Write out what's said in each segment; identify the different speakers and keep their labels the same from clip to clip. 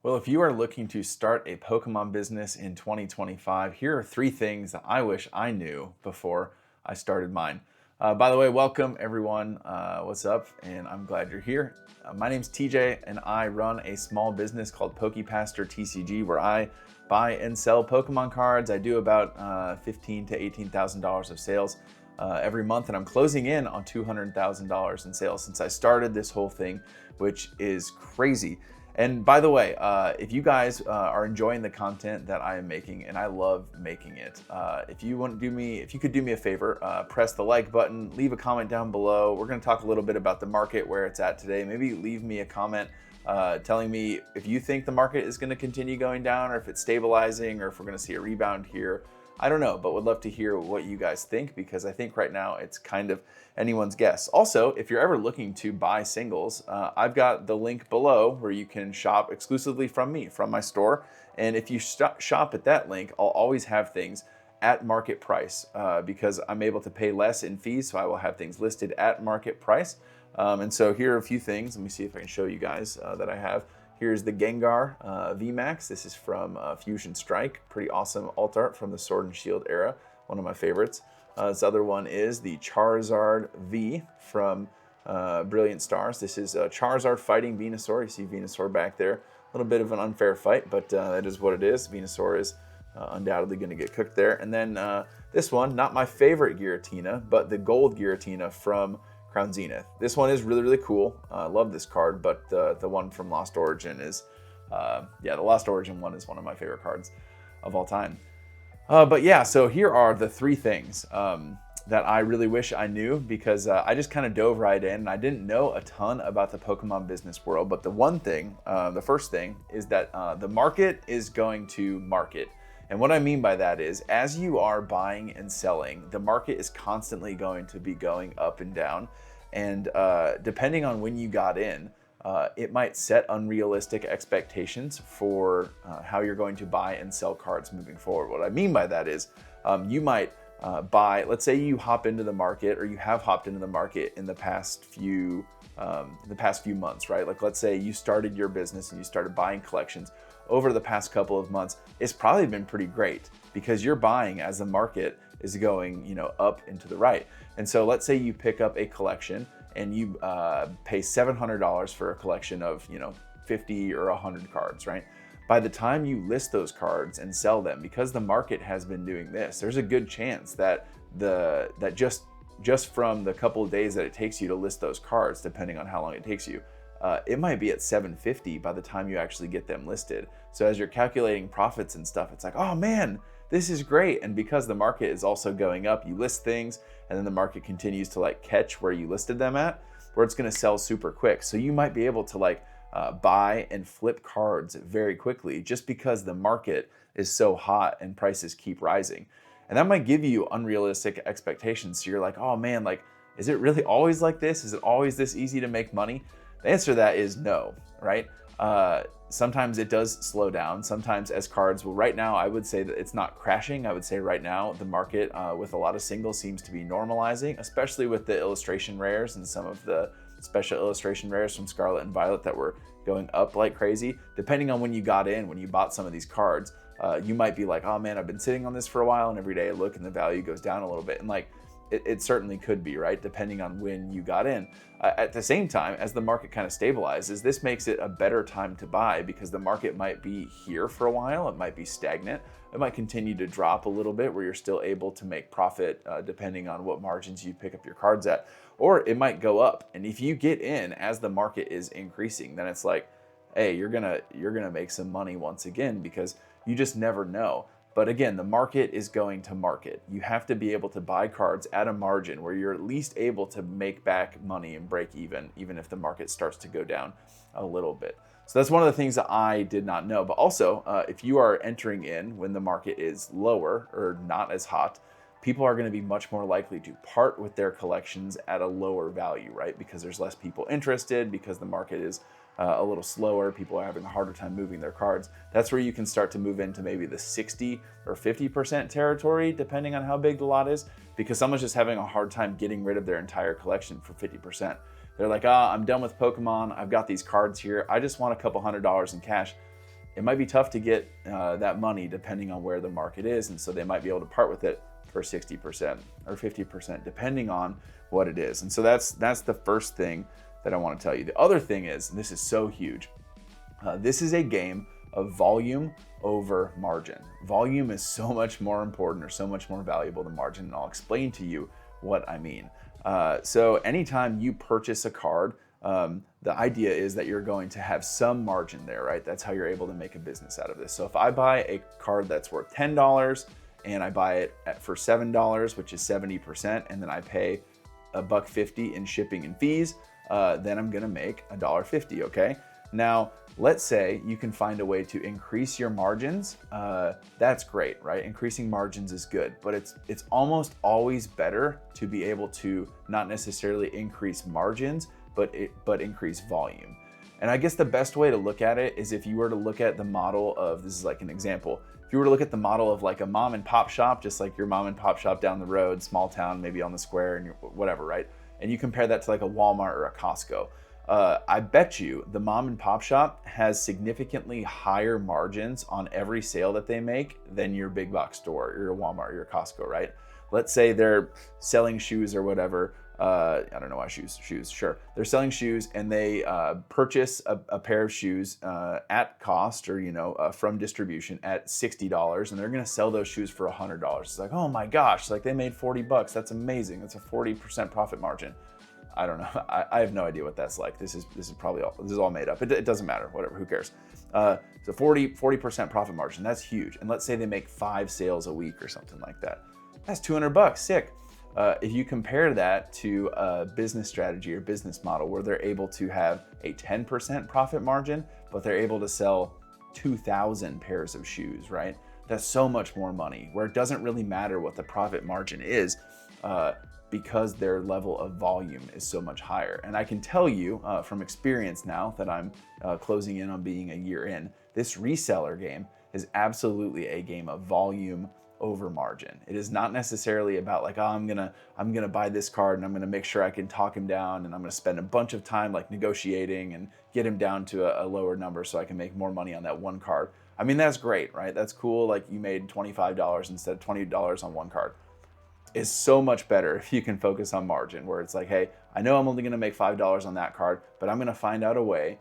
Speaker 1: Well, if you are looking to start a Pokemon business in 2025, here are three things that I wish I knew before I started mine. By the way, welcome everyone. What's up? And I'm glad you're here. My name's TJ, and I run a small business called PokePaster TCG, where I buy and sell Pokemon cards. I do about $15,000 to $18,000 of sales every month, and I'm closing in on $200,000 in sales since I started this whole thing, which is crazy. And by the way, if you guys are enjoying the content that I am making, and I love making it, if you could do me a favor, press the like button, leave a comment down below. We're going to talk a little bit about the market, where it's at today. Maybe leave me a comment telling me if you think the market is going to continue going down, or if it's stabilizing, or if we're going to see a rebound here. I don't know, but would love to hear what you guys think, because I think right now it's kind of anyone's guess. Also, if you're ever looking to buy singles, I've got the link below where you can shop exclusively from me, from my store. And if you shop at that link, I'll always have things at market price because I'm able to pay less in fees. So I will have things listed at market price. And so here are a few things. Let me see if I can show you guys that I have. Here's the Gengar VMAX. This is from Fusion Strike. Pretty awesome alt art from the Sword and Shield era. One of my favorites. This other one is the Charizard V from Brilliant Stars. This is Charizard fighting Venusaur. You see Venusaur back there. A little bit of an unfair fight, but that is what it is. Venusaur is undoubtedly going to get cooked there. And then this one, not my favorite Giratina, but the gold Giratina from Crown Zenith. This one is really, really cool. I love this card, but the one from Lost Origin is, the Lost Origin one is one of my favorite cards of all time. But yeah, so here are the three things that I really wish I knew, because I just kind of dove right in and I didn't know a ton about the Pokemon business world. But the first thing is that the market is going to market. And what I mean by that is, as you are buying and selling, the market is constantly going to be going up and down. And depending on when you got in, it might set unrealistic expectations for how you're going to buy and sell cards moving forward. What I mean by that is, you might buy, let's say you hop into the market, or you have hopped into the market in the past few months, right? Like, let's say you started your business and you started buying collections over the past couple of months. It's probably been pretty great because you're buying as the market is going, up and to the right. And so let's say you pick up a collection and you pay $700 for a collection of 50 or 100 cards, right? By the time you list those cards and sell them, because the market has been doing this, there's a good chance that just from the couple of days that it takes you to list those cards, depending on how long it takes you, it might be at 750 by the time you actually get them listed. So as you're calculating profits and stuff, it's like, oh man, this is great. And because the market is also going up, you list things and then the market continues to catch where you listed them at, where it's going to sell super quick. So you might be able to buy and flip cards very quickly, just because the market is so hot and prices keep rising. And that might give you unrealistic expectations. So you're like, oh man, is it really always like this? Is it always this easy to make money? The answer to that is no, right? Sometimes it does slow down. Sometimes as cards, well, right now I would say that it's not crashing. I would say right now the market with a lot of singles seems to be normalizing, especially with the illustration rares and some of the special illustration rares from Scarlet and Violet that were going up like crazy. Depending on when you got in, when you bought some of these cards, you might be like, oh man, I've been sitting on this for a while, and every day I look and the value goes down a little bit. And it certainly could be, right? Depending on when you got in. At the same time, as the market kind of stabilizes, this makes it a better time to buy, because the market might be here for a while. It might be stagnant. It might continue to drop a little bit where you're still able to make profit depending on what margins you pick up your cards at. Or it might go up. And if you get in as the market is increasing, then it's like, hey, you're gonna make some money once again, because you just never know. But again, the market is going to market. You have to be able to buy cards at a margin where you're at least able to make back money and break even if the market starts to go down a little bit. So that's one of the things that I did not know. But also, if you are entering in when the market is lower or not as hot, people are going to be much more likely to part with their collections at a lower value, right? Because there's less people interested, because the market is a little slower, people are having a harder time moving their cards. That's where you can start to move into maybe the 60 or 50% territory, depending on how big the lot is, because someone's just having a hard time getting rid of their entire collection for 50%. They're like, I'm done with Pokemon. I've got these cards here. I just want a couple $100s in cash. it might be tough to get that money depending on where the market is. And so they might be able to part with it for 60% or 50%, depending on what it is. And so that's the first thing that I want to tell you. The other thing is, and this is so huge, this is a game of volume over margin. Volume is so much more important or so much more valuable than margin, and I'll explain to you what I mean. So anytime you purchase a card, the idea is that you're going to have some margin there, right? That's how you're able to make a business out of this. So if I buy a card that's worth $10 and I buy it for $7, which is 70%, and then I pay $1.50 in shipping and fees, then I'm gonna make $1.50, okay? Now, let's say you can find a way to increase your margins. That's great, right? Increasing margins is good, but it's almost always better to be able to not necessarily increase margins, but increase volume. And I guess the best way to look at it is if you were to look at the model of, this is like an example, if you were to look at the model of like a mom and pop shop, just like your mom and pop shop down the road, small town, maybe on the square and whatever, right? And you compare that to like a Walmart or a Costco. I bet you the mom and pop shop has significantly higher margins on every sale that they make than your big box store, or your Walmart, or your Costco, right? Let's say they're selling shoes or whatever. I don't know why shoes, sure. They're selling shoes and they purchase a pair of shoes at cost or, from distribution at $60, and they're gonna sell those shoes for $100. It's like, oh my gosh, like they made 40 bucks. That's amazing. That's a 40% profit margin. I don't know. I have no idea what that's like. This is probably all, this is all made up. It doesn't matter, whatever, who cares? So 40% profit margin, that's huge. And let's say they make 5 sales a week or something like that. That's $200, sick. If you compare that to a business strategy or business model where they're able to have a 10% profit margin, but they're able to sell 2,000 pairs of shoes, right? That's so much more money, where it doesn't really matter what the profit margin is, because their level of volume is so much higher. And I can tell you from experience now that I'm closing in on being a year in, this reseller game is absolutely a game of volume over margin. It is not necessarily about like, oh, I'm gonna buy this card and I'm gonna make sure I can talk him down and I'm gonna spend a bunch of time like negotiating and get him down to a lower number so I can make more money on that one card. I mean, that's great, right? That's cool. Like you made $25 instead of $20 on one card. Is so much better if you can focus on margin, where it's like, hey, I know I'm only gonna make $5 on that card, but I'm gonna find out a way,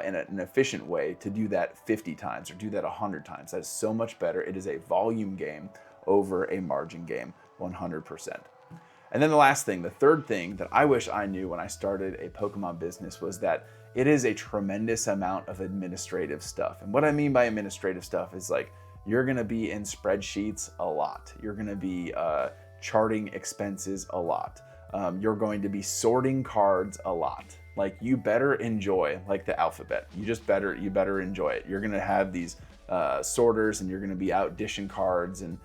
Speaker 1: in an efficient way, to do that 50 times or do that 100 times. That's so much better. It is a volume game over a margin game, 100%. And then the last thing, the third thing that I wish I knew when I started a Pokemon business was that it is a tremendous amount of administrative stuff. And what I mean by administrative stuff is like, you're gonna be in spreadsheets a lot. You're gonna be charting expenses a lot. You're going to be sorting cards a lot. Like you better enjoy like the alphabet. You better enjoy it. You're gonna have these sorters and you're gonna be out dishing cards and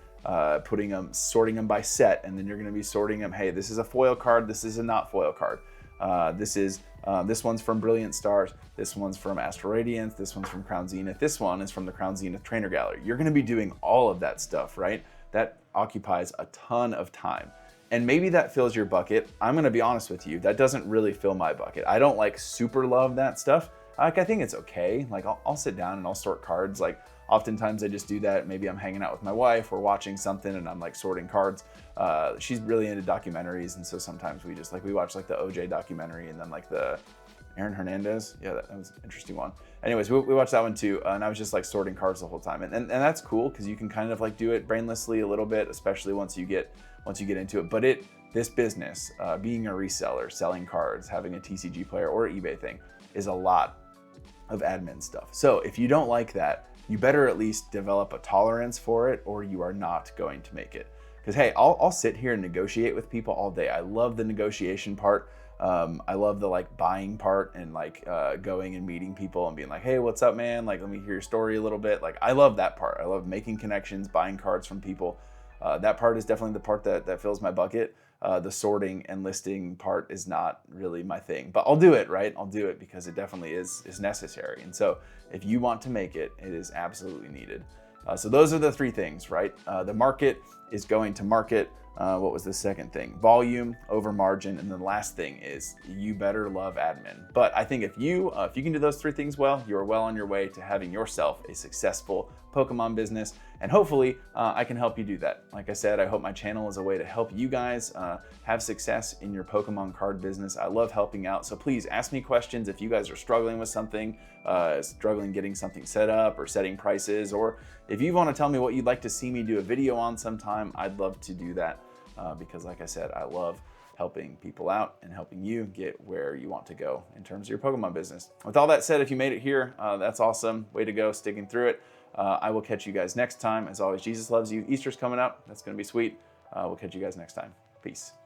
Speaker 1: sorting them by set, and then you're gonna be sorting them, hey, this is a foil card, this is a not foil card. This one's from Brilliant Stars, this one's from Astral Radiance, this one's from Crown Zenith, this one is from the Crown Zenith Trainer Gallery. You're gonna be doing all of that stuff, right? That occupies a ton of time. And maybe that fills your bucket. I'm gonna be honest with you, that doesn't really fill my bucket. I don't like super love that stuff. Like I think it's okay. Like I'll sit down and I'll sort cards. Like oftentimes I just do that. Maybe I'm hanging out with my wife or watching something and I'm like sorting cards. She's really into documentaries. And so sometimes we watch like the OJ documentary and then like the Aaron Hernandez. Yeah, that was an interesting one. Anyways, we watched that one too. And I was just like sorting cards the whole time. And that's cool because you can kind of like do it brainlessly a little bit, especially once you get into it. But this business, being a reseller, selling cards, having a TCG player or eBay thing is a lot of admin stuff. So if you don't like that, you better at least develop a tolerance for it or you are not going to make it. Because hey, I'll sit here and negotiate with people all day. I love the negotiation part. I love the like buying part and like going and meeting people and being like, hey, what's up, man? Like, let me hear your story a little bit. Like, I love that part. I love making connections, buying cards from people. That part is definitely the part that fills my bucket. The sorting and listing part is not really my thing, but I'll do it, right? I'll do it because it definitely is necessary. And so if you want to make it, it is absolutely needed. So those are the 3 things, right? The market is going to market. What was the second thing? Volume over margin. And then the last thing is you better love admin. But I think if you can do those three things well, you are well on your way to having yourself a successful Pokemon business. And hopefully I can help you do that. Like I said, I hope my channel is a way to help you guys have success in your Pokemon card business. I love helping out. So please ask me questions if you guys are struggling with something, struggling getting something set up or setting prices, or if you want to tell me what you'd like to see me do a video on sometime, I'd love to do that. Because like I said, I love helping people out and helping you get where you want to go in terms of your Pokemon business. With all that said, if you made it here, that's awesome. Way to go, sticking through it. I will catch you guys next time. As always, Jesus loves you. Easter's coming up. That's going to be sweet. We'll catch you guys next time. Peace.